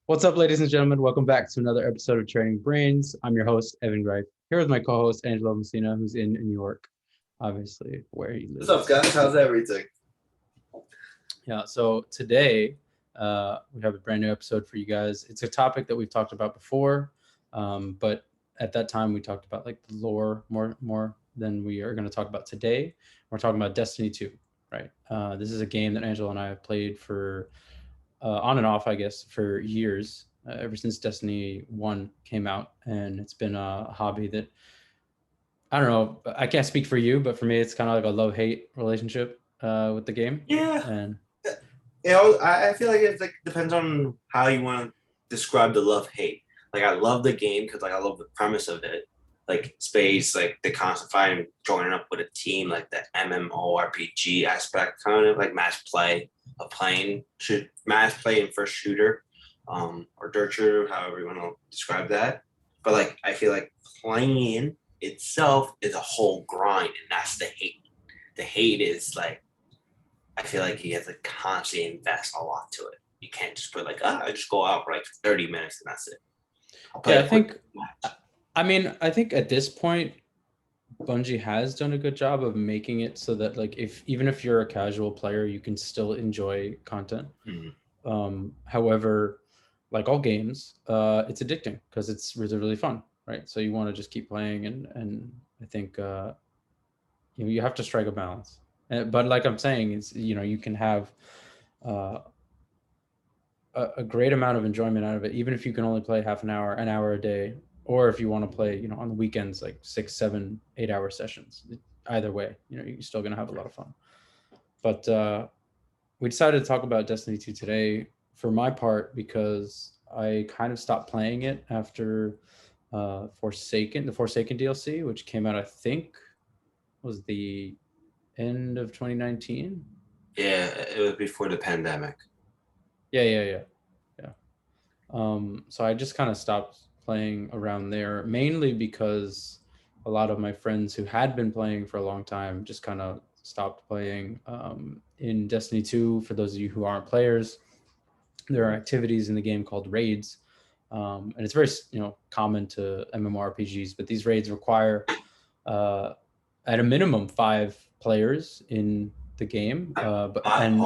What's up, ladies and gentlemen? Welcome back to another episode of Training Brains. I'm your host, Evan Greif, here with my co-host, Angelo Messina, who's in New York, obviously, where he lives. What's up, guys? How's everything? Yeah, so today we have a brand new episode for you guys. It's a topic that we've talked about before, but at that time we talked about like the lore more than we are going to talk about today. We're talking about Destiny 2, right? This is a game that Angelo and I have played for on and off, I guess, for years, ever since Destiny 1 came out. And it's been a hobby that, I don't know, I can't speak for you, but for me, it's kind of like a love-hate relationship with the game. Yeah, And I feel like it depends on how you want to describe the love hate. Like I love the game because I love the premise of it, like space, like the constant fighting, joining up with a team, like the MMORPG aspect, kind of like match play, match play and first shooter, or dirt shooter, however you want to describe that. But like I feel like playing itself is a whole grind, and that's the hate. The hate is like I feel like you have to constantly invest a lot to it. You can't just put like, I just go out for like 30 minutes and that's it. I'll play yeah, a quick match. I think at this point, Bungie has done a good job of making it so that like if even if you're a casual player, you can still enjoy content. However, like all games, it's addicting because it's really fun, right? So you want to just keep playing, and I think you have to strike a balance. But like I'm saying, it's you can have uh, a great amount of enjoyment out of it, even if you can only play half an hour a day, or if you want to play, on the weekends, like 6, 7, 8 hour sessions. Either way, you're still gonna have a lot of fun. But we decided to talk about Destiny 2 today for my part because I kind of stopped playing it after the Forsaken DLC, which came out, I think, was the end of 2019. Yeah, it was before the pandemic. Yeah. So I just kind of stopped playing around there, mainly because a lot of my friends who had been playing for a long time just kind of stopped playing. In Destiny 2, for those of you who aren't players, there are activities in the game called raids, and it's very common to MMORPGs. But these raids require, uh, at a minimum, 5 players in the game, but and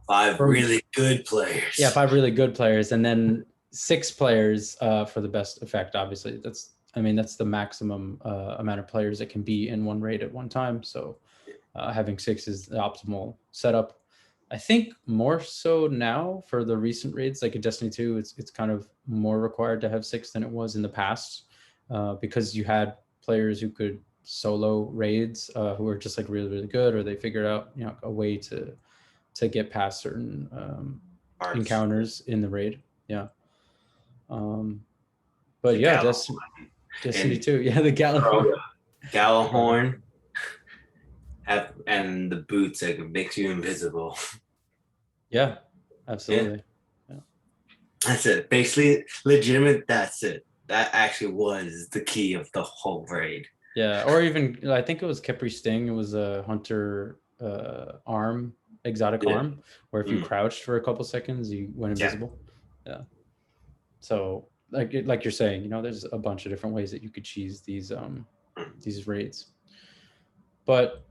Five for really good yeah, players. 5 really good players, and then 6 players for the best effect. Obviously, that's the maximum amount of players that can be in one raid at one time. So having 6 is the optimal setup. I think more so now for the recent raids, like in Destiny 2, it's kind of more required to have 6 than it was in the past, because you had players who could solo raids, who were just like really good, or they figured out a way to get past certain Parts. encounters in the raid. Yeah. Um, but The yeah, Gallo Destiny and 2. Yeah, the bro, Gallagher. Gallahorn and the boots that makes you invisible. Yeah, Yeah, absolutely. Yeah. that's it. Basically, legitimate. That's it. That actually was the key of the whole raid. Yeah, or even I think it was Kepri Sting. It was a hunter exotic Yeah. arm, where if you Mm. crouched for a couple seconds, you went Yeah. invisible. Yeah. So like you're saying, there's a bunch of different ways that you could cheese these raids. But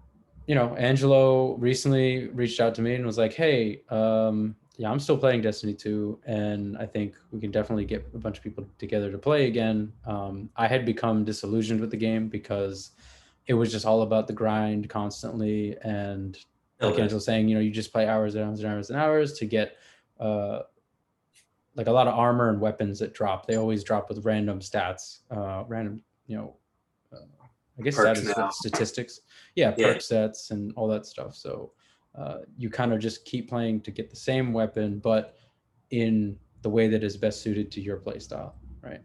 Angelo recently reached out to me and was like, "Hey, yeah, I'm still playing Destiny 2, and I think we can definitely get a bunch of people together to play again." I had become disillusioned with the game because it was just all about the grind constantly, and Still like is. Angelo saying, you just play hours and hours and hours and hours to get uh, like a lot of armor and weapons that drop. They always drop with random stats, random, uh, I guess Perks status now. statistics. Yeah, Yeah. perk sets and all that stuff. So you kind of just keep playing to get the same weapon, but in the way that is best suited to your playstyle, right?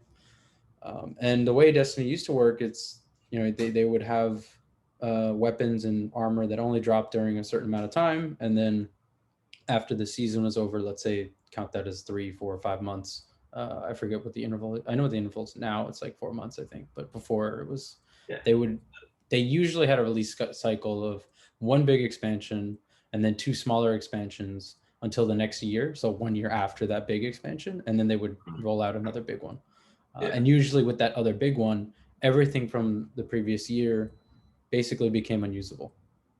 And the way Destiny used to work, it's they would have weapons and armor that only drop during a certain amount of time, and then after the season was over, let's say count that as 3, 4, 5 months. I forget what the interval. I know what the intervals now. It's like 4 months, I think. But before it was, Yeah. they would, they usually had a release cycle of one big expansion and then 2 smaller expansions until the next year, so 1 year after that big expansion, and then they would Mhm. roll out another big one. Yeah. And usually with that other big one, everything from the previous year basically became unusable,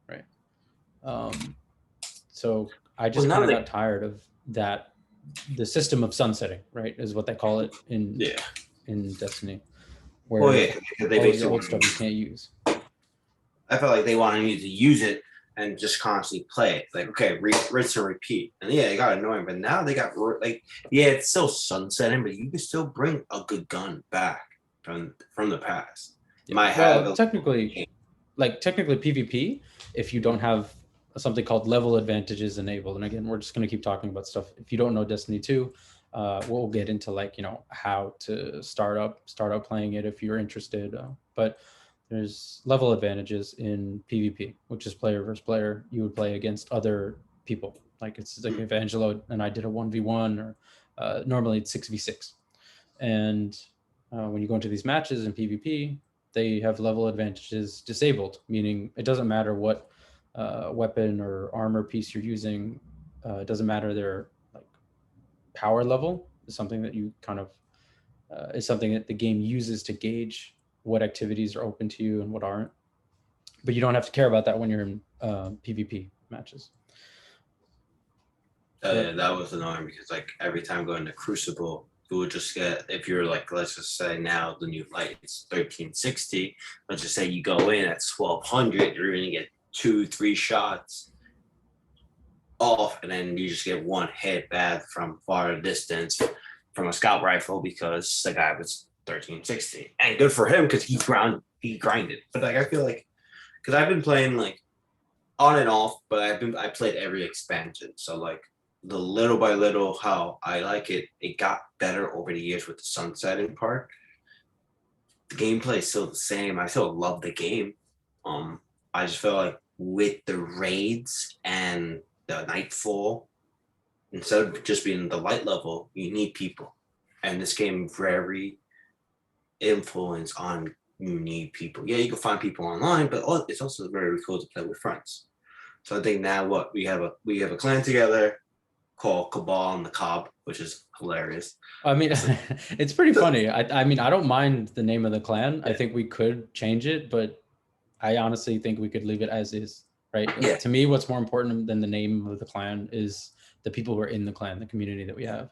right? Um, so I Well, just now kind of got they, tired of that. The system of sunsetting, right, is what they call it yeah. in Destiny, Well, where yeah, because they all of your basically old want stuff you to, can't use. I felt like they wanted you to use it and just constantly play it. Like, okay, rinse and repeat. And yeah, it got annoying, but now they got like, yeah, it's still sunsetting, but you can still bring a good gun back from the past. Yeah. Might have Well, a technically, technically PvP, if you don't have something called level advantages enabled, and again, we're just going to keep talking about stuff. If you don't know Destiny 2, we'll get into how to start up playing it if you're interested. But there's level advantages in PvP, which is player versus player. You would play against other people. Like it's like if Angelo and I did a 1v1, or normally it's 6v6. And when you go into these matches in PvP, they have level advantages disabled, meaning it doesn't matter what weapon or armor piece you're using. It doesn't matter their like power level. Is something that you kind of is something that the game uses to gauge what activities are open to you and what aren't. But you don't have to care about that when you're in PvP matches. Yeah, But that was annoying because like every time going to Crucible, you would just get if you're like let's just say now the new light is 1360. Let's just say you go in at 1200, you're gonna get 2-3 shots off, and then you just get one hit bad from far distance from a scout rifle because the guy was 1360. And good for him because he grinded. But like I feel like because I've been playing like on and off, but I played every expansion. So like the little by little how I like it, it got better over the years with the sunsetting part. The gameplay is still the same. I still love the game. Um, I just feel like with the raids and the nightfall, instead of just being the light level, you need people. And this game very influence on you need people. Yeah, you can find people online, but it's also very cool to play with friends. So I think now what we have a clan together called Cabal on the Cob, which is hilarious. I mean, So, it's pretty so, funny. I mean, I don't mind the name of the clan. I yeah, think we could change it, but I honestly think we could leave it as is, right? yeah, To me, what's more important than the name of the clan is the people who are in the clan, the community that we have.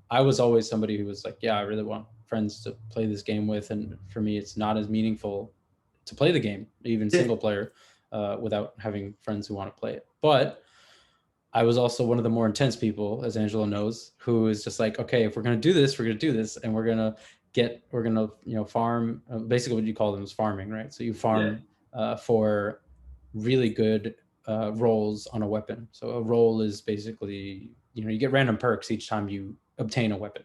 I was always somebody who was like, yeah, I really want friends to play this game with. And for me, it's not as meaningful to play the game, even yeah. single player, without having friends who want to play it. But I was also one of the more intense people, as Angela knows, who is just like, okay, if we're gonna do this, we're gonna do this, and we're gonna farm. Basically, what you call them is farming, right? So you Yeah. farm for really good rolls on a weapon. So a roll is basically you get random perks each time you obtain a weapon,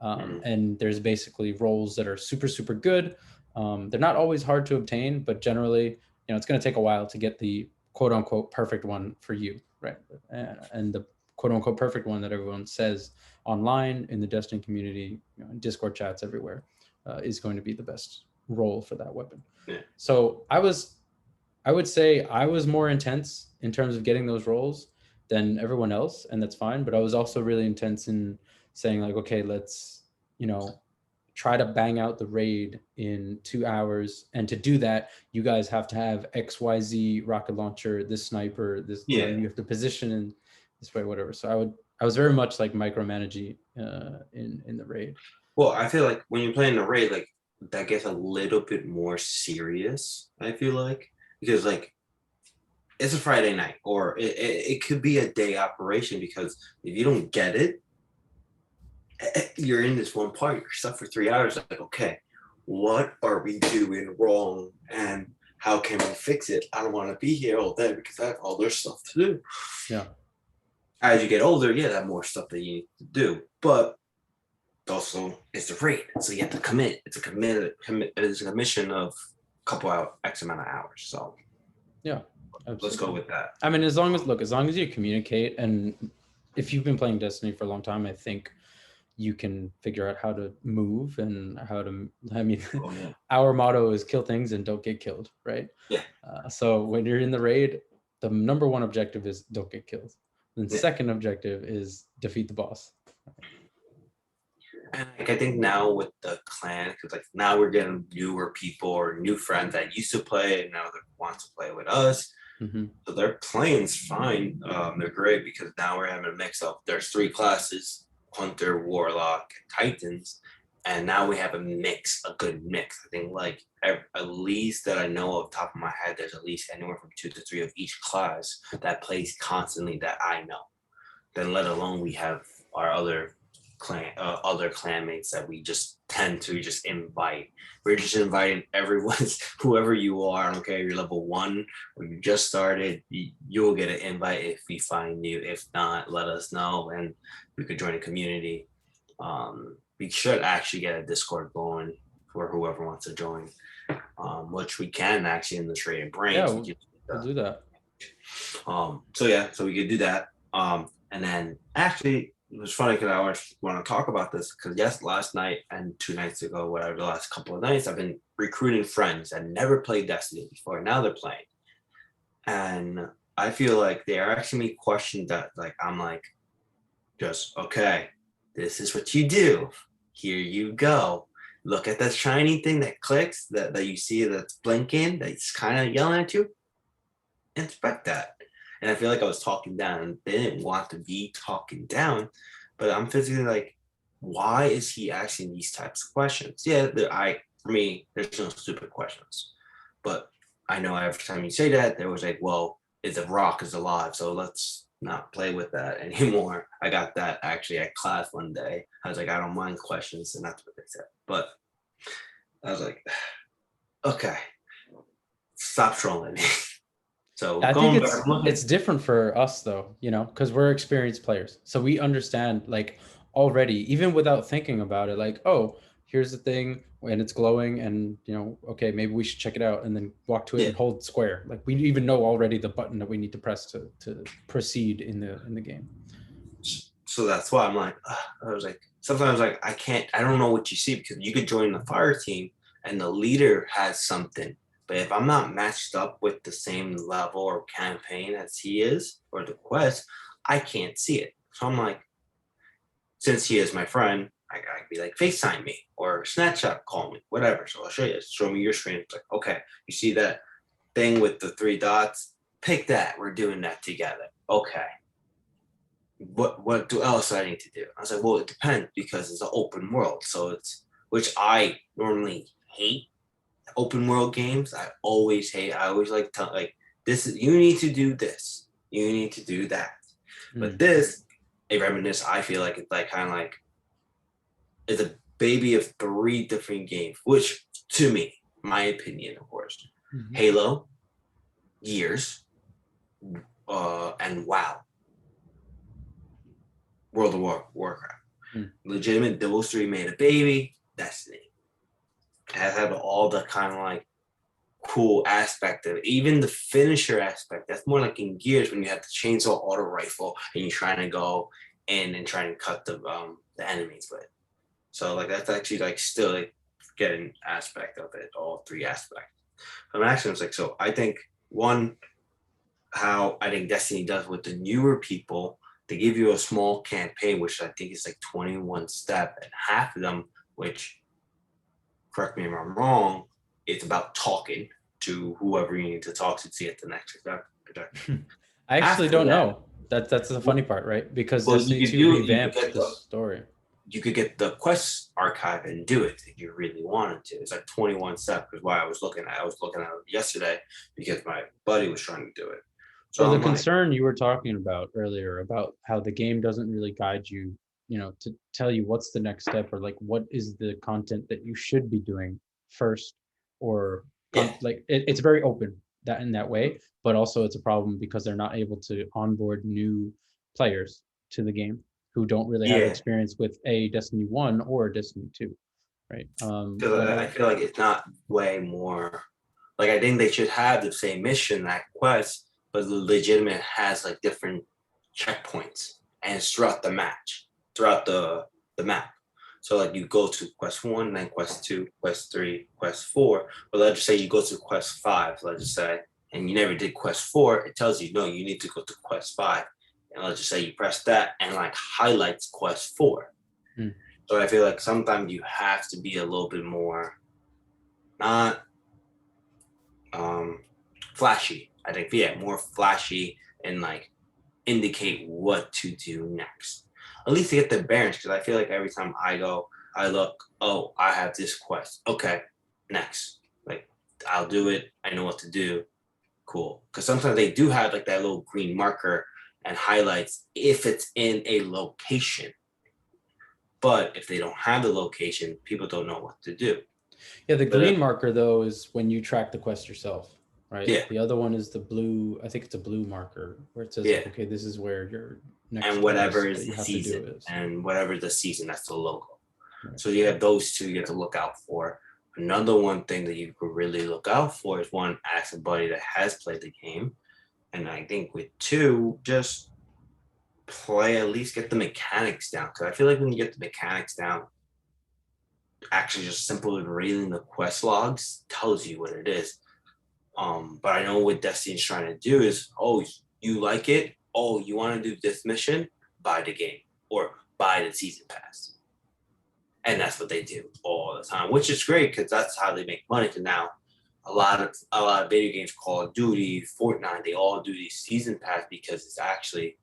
Mm-hmm. and there's basically rolls that are super super good. They're not always hard to obtain, but generally, it's going to take a while to get the quote unquote perfect one for you, right? And the quote unquote perfect one that everyone says online in the Destiny community, in Discord chats everywhere, is going to be the best role for that weapon. Yeah. So I would say I was more intense in terms of getting those roles than everyone else, and that's fine. But I was also really intense in saying like, okay, let's you know try to bang out the raid in 2 hours. And to do that, you guys have to have XYZ rocket launcher, this sniper, this, Yeah. you have to position in this way, whatever. So I was very much like micromanaging in the raid. Well, I feel like when you're playing the raid, like that gets a little bit more serious. I feel like because like it's a Friday night, or it could be a day operation because if you don't get it, you're in this one part, you're stuck for 3 hours. Like, okay, what are we doing wrong? And how can we fix it? I don't want to be here all day because I have all this stuff to do. Yeah. As you get older, yeah, that more stuff that you need to do. But also it's a raid. So you have to commit. It's it's a mission of a couple out X amount of hours. So Yeah. let's go Absolutely. with that. I mean, as long as you communicate, and if you've been playing Destiny for a long time, I think you can figure out how to move and how to, I mean, Oh yeah. our motto is kill things and don't get killed, right? Yeah. So when you're in the raid, the number one objective is don't get killed. Then Yeah. second objective is defeat the boss. And like, I think now with the clan, because like now we're getting newer people or new friends that used to play and now they want to play with us. Mm-hmm. So their playing's fine. They're great because now we're having a mix of there's 3 classes: Hunter, Warlock, and Titans. And now we have a good mix. I think like at least that I know of top of my head, there's at least anywhere from 2 to 3 of each class that plays constantly that I know. Then let alone we have our other clanmates that we just tend to just invite. We're just inviting everyone, whoever you are. I don't care if you're level 1 or you just started. You'll get an invite if we find you. If not, let us know and we could join a community. We should actually get a Discord going for whoever wants to join, which we can actually in the Traded Yeah, Brains. we'll do that. So we could do that. And then actually it was funny because I always want to talk about this because yes, last night and 2 nights ago, whatever, the last couple of nights, I've been recruiting friends that never played Destiny before. Now they're playing. And I feel like they are asking me questions that like I'm like, just okay, this is what you do. Here you go. Look at that shiny thing that clicks, that you see that's blinking, that's kind of yelling at you. Inspect that. And I feel like I was talking down and they didn't want to be talking down, but I'm physically like, why is he asking these types of questions? Yeah, for me, there's no stupid questions. But I know every time you say that, there was like, well, it's a rock is alive, so let's not play with that anymore. I got that actually at class one day. I was like, I don't mind questions, and that's what they said. But I was like, okay, stop trolling me. So I think going back, it's different for us though, because we're experienced players. So we understand like already, even without thinking about it, like, oh, here's the thing and it's glowing and okay, maybe we should check it out and then walk to it yeah. and hold square. Like we even know already the button that we need to press to proceed in the game. So that's why I'm like, I was like, sometimes like I don't know what you see because you could join the fire team and the leader has something. But if I'm not matched up with the same level or campaign as he is or the quest, I can't see it. So I'm like, since he is my friend, I gotta be like, FaceTime me or Snapchat call me, whatever. So I'll show you. Show me your screen. It's like, okay, you see that thing with the 3 dots? Pick that. We're doing that together. Okay. What else do I need to do? I was like, well, it depends because it's an open world. So it's, which I normally hate open world games. I always hate. I always like to like this is you need to do this. You need to do that. But this, a reminisce, I feel like it's like kind of like it's a baby of 3 different games, which to me, my opinion, of course, Halo, Gears, and WoW. World of Warcraft. Legitimate, those 3 made a baby. Destiny. It had all the kind of like cool aspect of it. Even the finisher aspect. That's more like in Gears when you have the chainsaw auto rifle and you're trying to go in and try and cut the enemies with. So like that's actually like still like get an aspect of it, all 3 aspects. I'm actually like, so I think one, how I think Destiny does with the newer people, they give you a small campaign, which I think is like 21 step, and half of them, which correct me if I'm wrong, it's about talking to whoever you need to talk to get the next objective. I actually After don't that, know. That's the funny part, right? Because well, Destiny 2 revamped the story. You could get the quest archive and do it if you really wanted to. It's like 21 steps, because why I was looking at it yesterday because my buddy was trying to do it. So Well, the I'm like, concern you were talking about earlier about how the game doesn't really guide you, to tell you what's the next step or like what is the content that you should be doing first, or yeah, like it's very open that in that way, but also it's a problem because they're not able to onboard new players to the game who don't really have yeah, experience with a Destiny 1 or Destiny 2, right? because I feel like it's not way more. Like I think they should have the same mission, that quest, but the legitimate has like different checkpoints and it's throughout the match, throughout the map. So like you go to quest 1, then quest 2, quest 3, quest 4. But let's just say you go to quest 5, let's just say, and you never did quest 4, it tells you no, you need to go to quest 5 and let's just say you press that and like highlights quest 4. Mm. So I feel like sometimes you have to be a little bit more not flashy. I think more flashy and like indicate what to do next. At least to get the bearings, because I feel like every time I go, I look, oh, I have this quest. Okay, next. Like I'll do it. I know what to do. Cool. Because sometimes they do have like that little green marker and highlights if it's in a location. But if they don't have the location, people don't know what to do. Yeah, the But green marker though is when you track the quest yourself, right? yeah, The other one is the blue. I think it's a blue marker where it says yeah. like, okay, this is where your next And whatever quest that is you the have to do season, is. and whatever the season, that's the logo. Right. So you have those two you have to look out for. Another one thing that you could really look out for is one, ask somebody that has played the game. And I think with two, just play, at least get the mechanics down. Because I feel like when you get the mechanics down, actually just simply reading the quest logs tells you what it is. But I know what Destiny's trying to do is, oh, you like it? Oh, you want to do this mission? Buy the game or buy the season pass. And that's what they do all the time, which is great because that's how they make money. Because now a lot of video games, Call of Duty, Fortnite, they all do these season pass because it's actually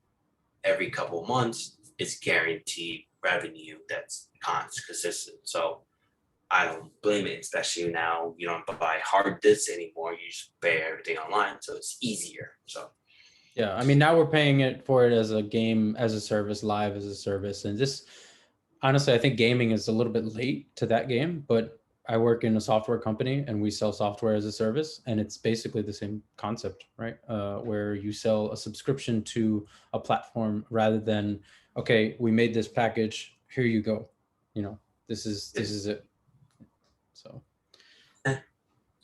every couple of months it's guaranteed revenue that's consistent. So I don't blame it, especially now you don't buy hard discs anymore. You just pay everything online, so it's easier. So Yeah, I mean now we're paying it for it as a game as a service, live as a service, and this honestly, I think gaming is a little bit late to that game, but I work in a software company and we sell software as a service, and it's basically the same concept, right? Where you sell a subscription to a platform rather than, okay, we made this package, here you go, you know, this is it. So no,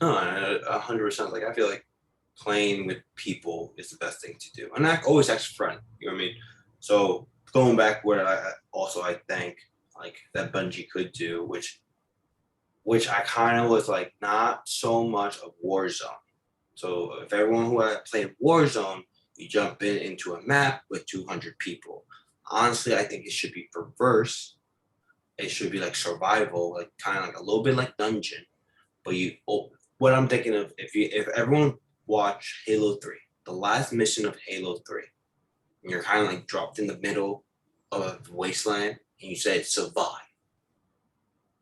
100%. Like I feel like playing with people is the best thing to do, and I always ask friend. You know what I mean? So going back where I think like that Bungie could do, which I kind of was like not so much of Warzone. So if everyone who had played Warzone, you jump into a map with 200 people. Honestly, I think it should be reverse. It should be like survival, like kind of like a little bit like dungeon. But what I'm thinking of, if everyone watch Halo 3, the last mission of Halo 3, and you're kind of like dropped in the middle of wasteland, and you say survive.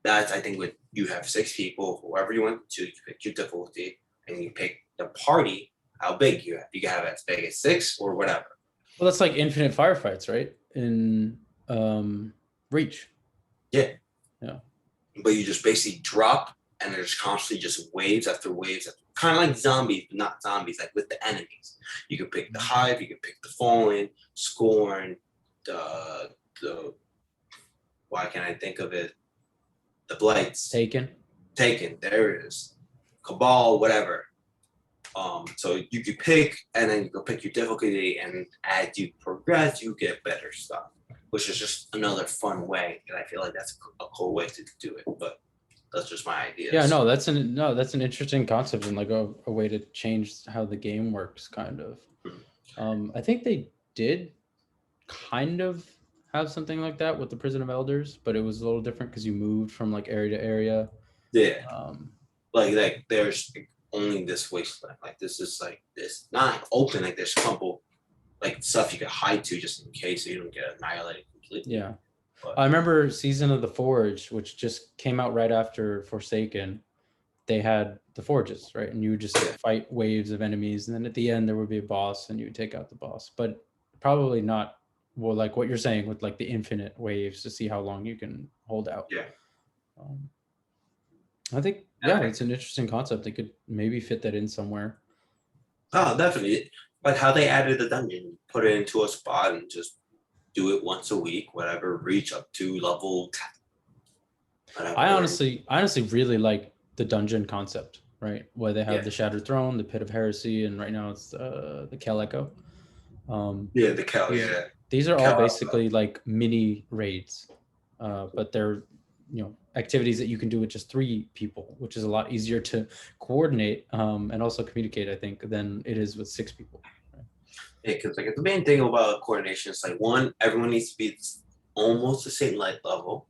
That's I think what you have 6 people, whoever you want to, you pick your difficulty, and you pick the party, how big you have. You can have as big as 6 or whatever. well, that's like infinite firefights, right? In Reach. Yeah. Yeah. But you just basically drop, and there's constantly just waves after waves, kind of like zombies, but not zombies, like with the enemies. You can pick the Hive, you can pick the Fallen, Scorn, the why can't I think of it? The Blights. Taken. There it is. Cabal, whatever. So you could pick, and then you go pick your difficulty, and as you progress, you get better stuff, which is just another fun way. And I feel like that's a cool way to do it. But that's just my ideas. Yeah, no, that's an interesting concept and like a way to change how the game works, kind of. I think they did kind of have something like that with the Prison of Elders, but it was a little different because you moved from like area to area. Yeah. Like there's only this wasteland. Like this is like this not open. Like there's a couple like stuff you could hide to just in case so you don't get annihilated completely. Yeah. But I remember Season of the Forge, which just came out right after Forsaken. They had the forges, right? And you would just fight waves of enemies, and then at the end there would be a boss, and you would take out the boss. But probably not well, like what you're saying with like the infinite waves to see how long you can hold out. yeah. I think it's an interesting concept. They could maybe fit that in somewhere. Oh, definitely. Like how they added the dungeon, put it into a spot and just do it once a week, whatever, reach up to level 10. I honestly really like the dungeon concept, right? Where they have the Shattered Throne, the Pit of Heresy, and right now it's the Kel Echo. The Kel, These are all basically like mini raids, but they're activities that you can do with just 3 people, which is a lot easier to coordinate and also communicate, I think, than it is with 6 people. Right? Yeah, because like the main thing about coordination is like one, everyone needs to be almost the same light level,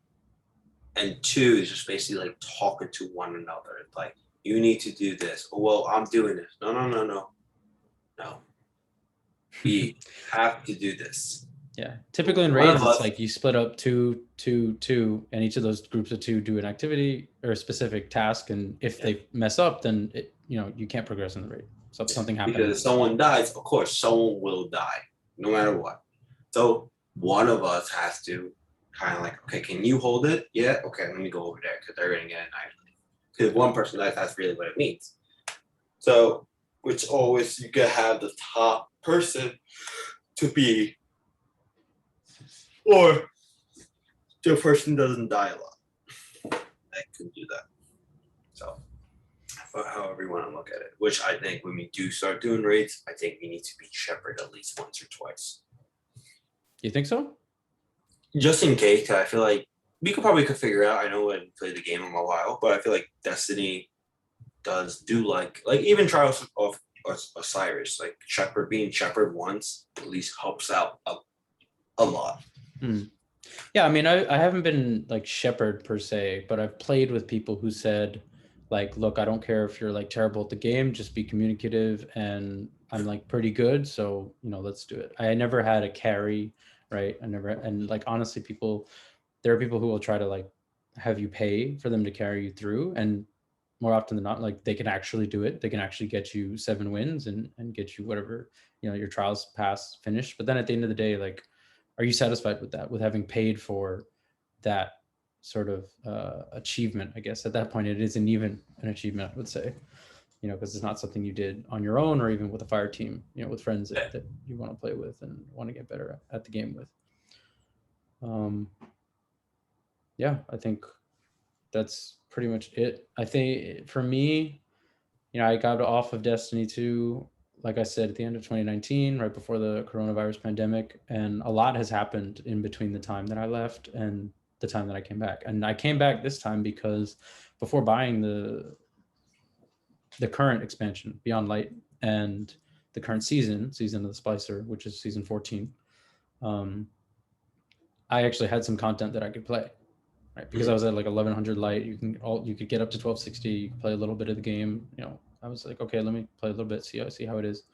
and two is just basically like talking to one another. It's like you need to do this. Oh, well, I'm doing this. No, no, no, no, no. We have to do this. Yeah. So Typically in one raids, of it's us, like you split up two, two, two, and each of those groups of two do an activity or a specific task. And if yeah, they mess up, then you can't progress in the raid. So yeah. something Because if happens. someone dies, of course, someone will die, no matter what. So one of us has to kind of like, okay, can you hold it? Yeah, okay, let me go over there because they're gonna get annihilated. Because one person dies, that's really what it means. So, which always you can have the top person to be, or the person doesn't die a lot. I can do that. So, however you want to look at it. Which I think when we do start doing raids, I think we need to be shepherd at least once or twice, You think so? just in case. I feel like we could figure out. I know I haven't played the game in a while, but I feel like Destiny does do like even Trials of Osiris, like shepherd being shepherd once at least helps out a lot. Hmm. Yeah, I mean, I haven't been like shepherd per se, but I've played with people who said, like, look, I don't care if you're like terrible at the game, just be communicative, and I'm like pretty good, so let's do it. I never had a carry, right? I never, and like honestly, there are people who will try to like have you pay for them to carry you through, and more often than not, like they can actually do it. They can actually get you 7 wins and get you whatever your trials pass finished. But then at the end of the day, like, are you satisfied with that? With having paid for that sort of achievement? I guess at that point it isn't even an achievement. I would say, because it's not something you did on your own or even with a fire team. With friends that you want to play with and want to get better at the game with. Um, yeah, I think that's pretty much it. I think for me, I got off of Destiny 2, like I said, at the end of 2019, right before the coronavirus pandemic. And a lot has happened in between the time that I left and the time that I came back. And I came back this time because before buying the current expansion, Beyond Light, and the current season of the Splicer, which is season 14, um, I actually had some content that I could play. Right, because I was at like 1100 light, you could get up to 1260, you can play a little bit of the game. I was like, okay, let me play a little bit, see how it is.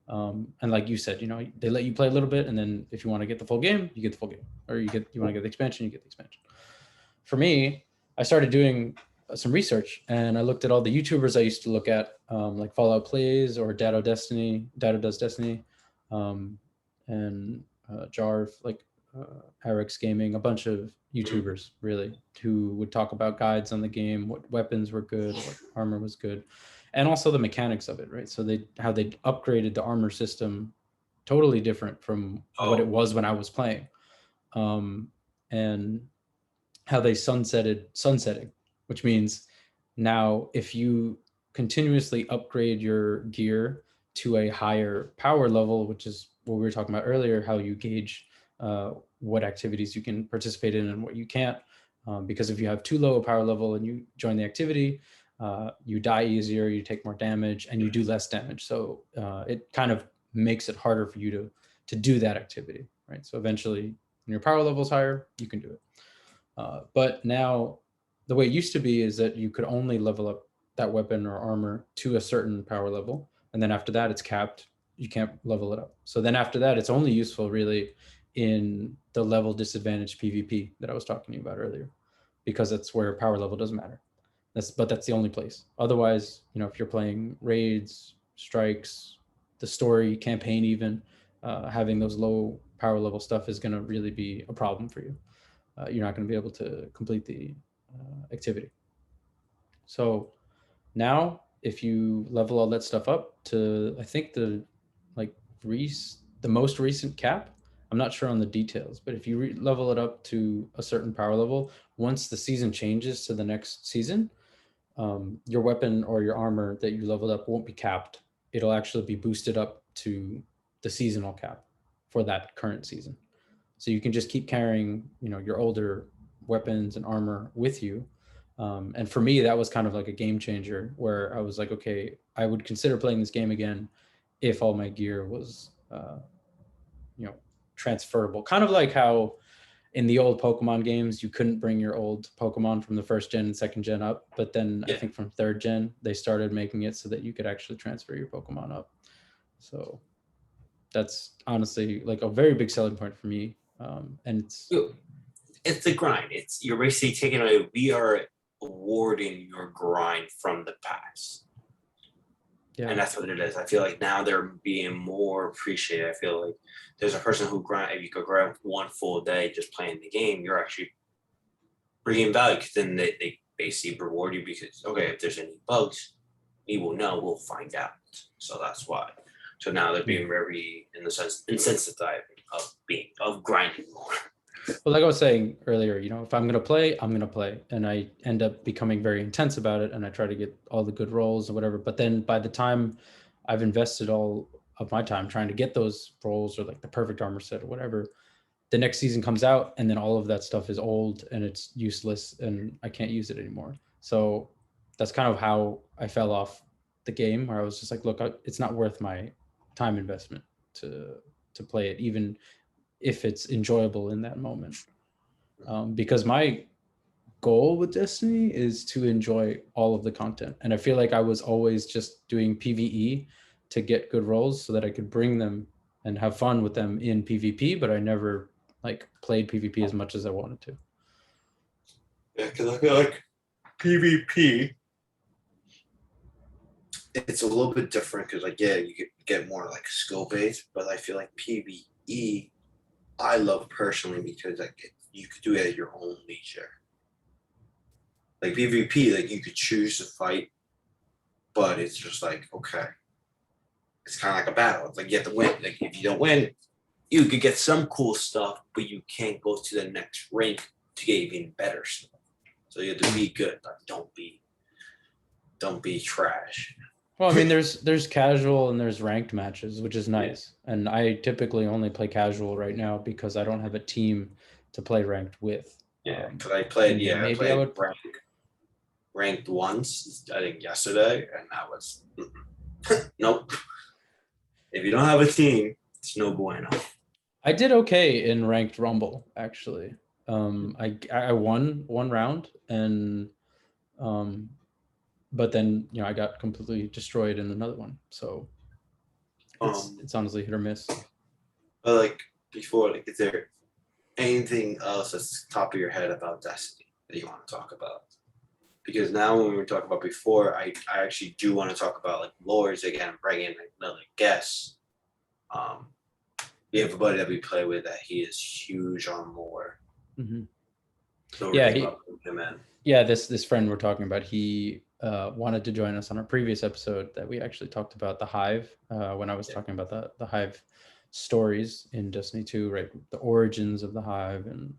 And like you said, they let you play a little bit, and then if you want to get the full game, you get the full game, or you want to get the expansion, you get the expansion. For me, I started doing some research, and I looked at all the YouTubers I used to look at, like Fallout Plays or Dado Does Destiny, and Jarv, like Eric's Gaming, a bunch of YouTubers really who would talk about guides on the game, what weapons were good, what armor was good, and also the mechanics of it, right? So how they upgraded the armor system, totally different from what it Oh, was when I was playing, and how they sunsetting, which means now if you continuously upgrade your gear to a higher power level, which is what we were talking about earlier, how you gauge what activities you can participate in and what you can't. Because if you have too low a power level and you join the activity, you die easier, you take more damage, and you do less damage. So it kind of makes it harder for you to do that activity, right? So eventually, when your power level is higher, you can do it. But now, the way it used to be is that you could only level up that weapon or armor to a certain power level, and then after that, it's capped. You can't level it up. So then after that, it's only useful really in the level disadvantage PvP that I was talking about earlier, because that's where power level doesn't matter. That's the only place. Otherwise, if you're playing raids, strikes, the story campaign, even having those low power level stuff is going to really be a problem for you. You're not going to be able to complete the activity. So now, if you level all that stuff up to, I think like the most recent cap, I'm not sure on the details, but if you level it up to a certain power level, once the season changes to the next season, your weapon or your armor that you leveled up won't be capped. It'll actually be boosted up to the seasonal cap for that current season. So you can just keep carrying, your older weapons and armor with you. And for me, that was kind of like a game changer where I was like, okay, I would consider playing this game again if all my gear was uh, transferable. Kind of like how in the old Pokemon games, you couldn't bring your old Pokemon from the first gen and second gen up. But then I think from third gen, they started making it so that you could actually transfer your Pokemon up. So that's honestly like a very big selling point for me. And it's the grind. You're basically taking away. We are awarding your grind from the past. Yeah. And that's what it is. I feel like now they're being more appreciated. I feel like there's a person who grind. If you could grind one full day just playing the game, you're actually bringing value. Because then they basically reward you because if there's any bugs, we will know. We'll find out. So that's why. So now they're being very, in the sense, insensitive of grinding more. Well, like I was saying earlier, if I'm going to play, I'm going to play. And I end up becoming very intense about it. And I try to get all the good rolls or whatever. But then by the time I've invested all of my time trying to get those rolls or like the perfect armor set or whatever, the next season comes out and then all of that stuff is old and it's useless and I can't use it anymore. So that's kind of how I fell off the game, where I was just like, look, it's not worth my time investment to play it, even if it's enjoyable in that moment. Because my goal with Destiny is to enjoy all of the content. And I feel like I was always just doing PvE to get good rolls so that I could bring them and have fun with them in PvP, but I never like played PvP as much as I wanted to. Yeah, because I feel like PvP, it's a little bit different because you get more like skill based, but I feel like PvE I love personally because you could do it at your own leisure. Like PvP, like you could choose to fight, but it's just like, okay. It's kind of like a battle. It's like you have to win. Like if you don't win, you could get some cool stuff, but you can't go to the next rank to get even better stuff. So you have to be good. Like don't be trash. Well, I mean, there's casual and there's ranked matches, which is nice. Yeah. And I typically only play casual right now because I don't have a team to play ranked with. Yeah, because I played ranked once, I think yesterday, and that was nope. If you don't have a team, it's no bueno. I did okay in ranked Rumble, actually. I won one round and but then I got completely destroyed in another one. So it's honestly hit or miss. But like before, like is there anything else that's top of your head about Destiny that you want to talk about? Because now when we were talking about before, I actually do want to talk about like lores again, bring in another guest. We have a buddy that we play with that he is huge on lore. Mm-hmm. So yeah, this friend we're talking about, he wanted to join us on our previous episode that we actually talked about the Hive when I was talking about the Hive stories in Destiny 2, right? The origins of the Hive and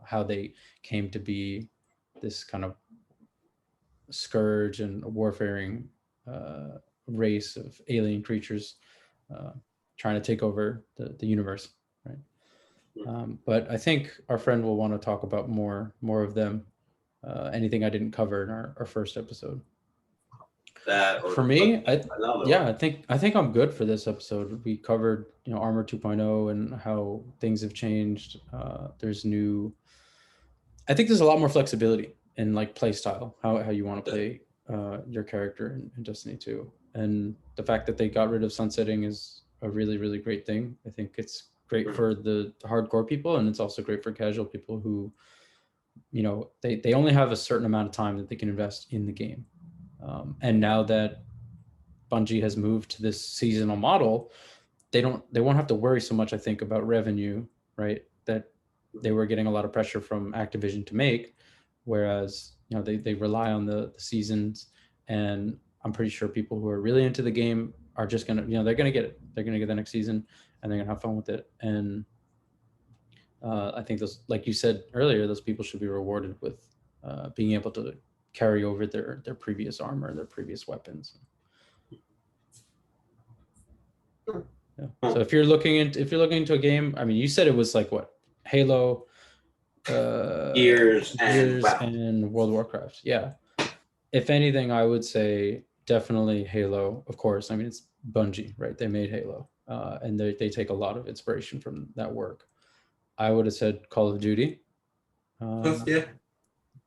how they came to be this kind of scourge and warfaring race of alien creatures trying to take over the universe, right? But I think our friend will want to talk about more of them. Anything I didn't cover in our first episode. For me, I think I'm good for this episode. We covered Armor 2.0 and how things have changed. I think there's a lot more flexibility in like play style, how you want to play your character in Destiny 2, and the fact that they got rid of sunsetting is a really, really great thing. I think it's great for the hardcore people, and it's also great for casual people who they only have a certain amount of time that they can invest in the game. And now that Bungie has moved to this seasonal model, they won't have to worry so much, I think, about revenue, right? That they were getting a lot of pressure from Activision to make, whereas they rely on the seasons, and I'm pretty sure people who are really into the game are just gonna they're gonna get it. They're gonna get the next season, and they're gonna have fun with it. And I think those, like you said earlier, those people should be rewarded with being able to carry over their previous armor, their previous weapons. Yeah. So if you're looking into a game, I mean, you said it was like what, Halo, Gears and World of Warcraft. Yeah. If anything, I would say definitely Halo. Of course, I mean it's Bungie, right? They made Halo. and they take a lot of inspiration from that work. I would have said Call of Duty, Yeah.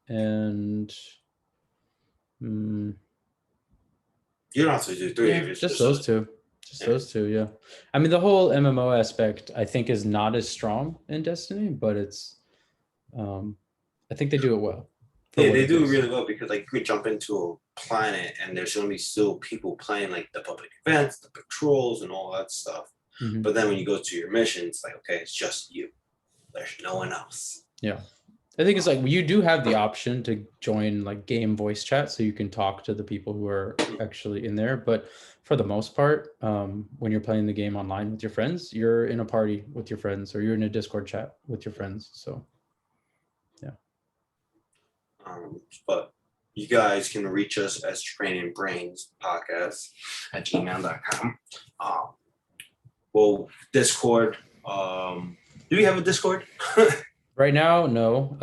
and You don't have to do three. yeah, just those two. Just those two, yeah. I mean, the whole MMO aspect, I think, is not as strong in Destiny, but it's, I think they do it well. Yeah, they do really well because like you could jump into a planet and there's gonna be still people playing like the public events, the patrols, and all that stuff. Mhm. But then when you go to your mission, it's like, okay, it's just you. There's no one else. Yeah. I think it's like you do have the option to join like game voice chat, so you can talk to the people who are actually in there. But for the most part, when you're playing the game online with your friends, you're in a party with your friends, or you're in a Discord chat with your friends. So, yeah. But you guys can reach us as Training Brains Podcast at gmail.com. Well, Discord. Do we have a Discord? Right now, no.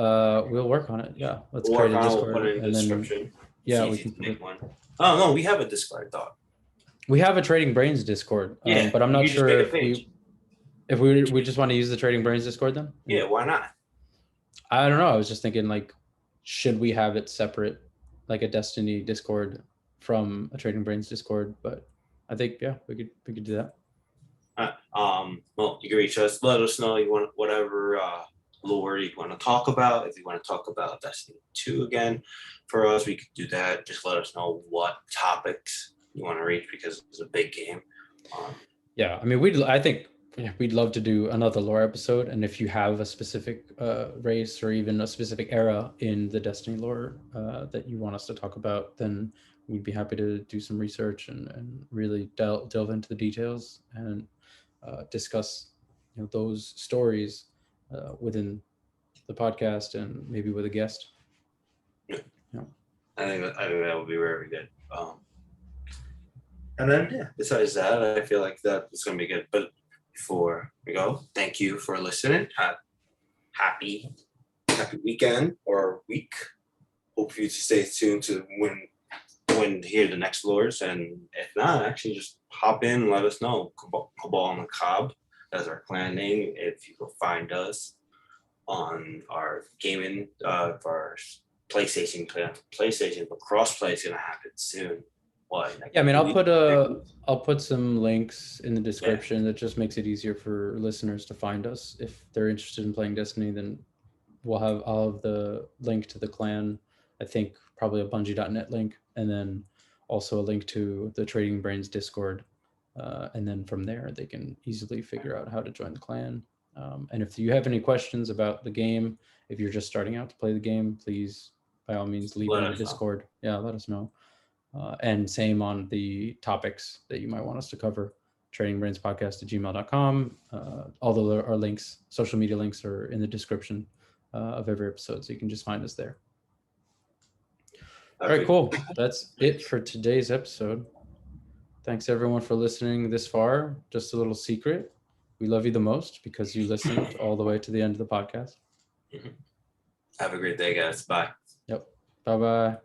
We'll work on it. Yeah, let's create a Discord, put it in the and then description. yeah, It's we easy can to put make it. one. Oh no, we have a Discord. I thought. We have a Trading Brains Discord, Yeah, but I'm you not just sure make a if page. we just want to use the Trading Brains Discord then. Yeah, why not? I don't know. I was just thinking, like, should we have it separate, like a Destiny Discord from a Trading Brains Discord? But I think, yeah, we could do that. Well, you can reach us. Let us know you want whatever lore you want to talk about. If you want to talk about Destiny 2 again, for us, we could do that. Just let us know what topics you want to reach because it's a big game. Yeah, I mean, I think we'd love to do another lore episode, and if you have a specific race or even a specific era in the Destiny lore that you want us to talk about, then we'd be happy to do some research and really delve into the details and discuss those stories within the podcast and maybe with a guest. Yeah. I think that would be very good. And then yeah, besides that, I feel like that is going to be good. But before we go, thank you for listening. Happy weekend or week. Hope you stay tuned to when to hear the next lures, and if not, actually just hop in and let us know. Cabal on the Cob, that's our clan name. If you go find us on our gaming for our PlayStation clan, but crossplay is gonna happen soon. Yeah, I mean, I'll put some links in the description that just makes it easier for listeners to find us. If they're interested in playing Destiny, then I'll have the link to the clan. I think probably a Bungie.net link, and then also a link to the Trading Brains Discord. And then from there, they can easily figure out how to join the clan. And if you have any questions about the game, if you're just starting out to play the game, please, by all means, leave it in the Discord. Yeah, let us know. And same on the topics that you might want us to cover. tradingbrainspodcast@gmail.com. All our links, social media links, are in the description of every episode, so you can just find us there. All right, cool. That's it for today's episode. Thanks everyone for listening this far. Just a little secret: we love you the most because you listened all the way to the end of the podcast. Have a great day, guys. Bye. Yep. Bye-bye.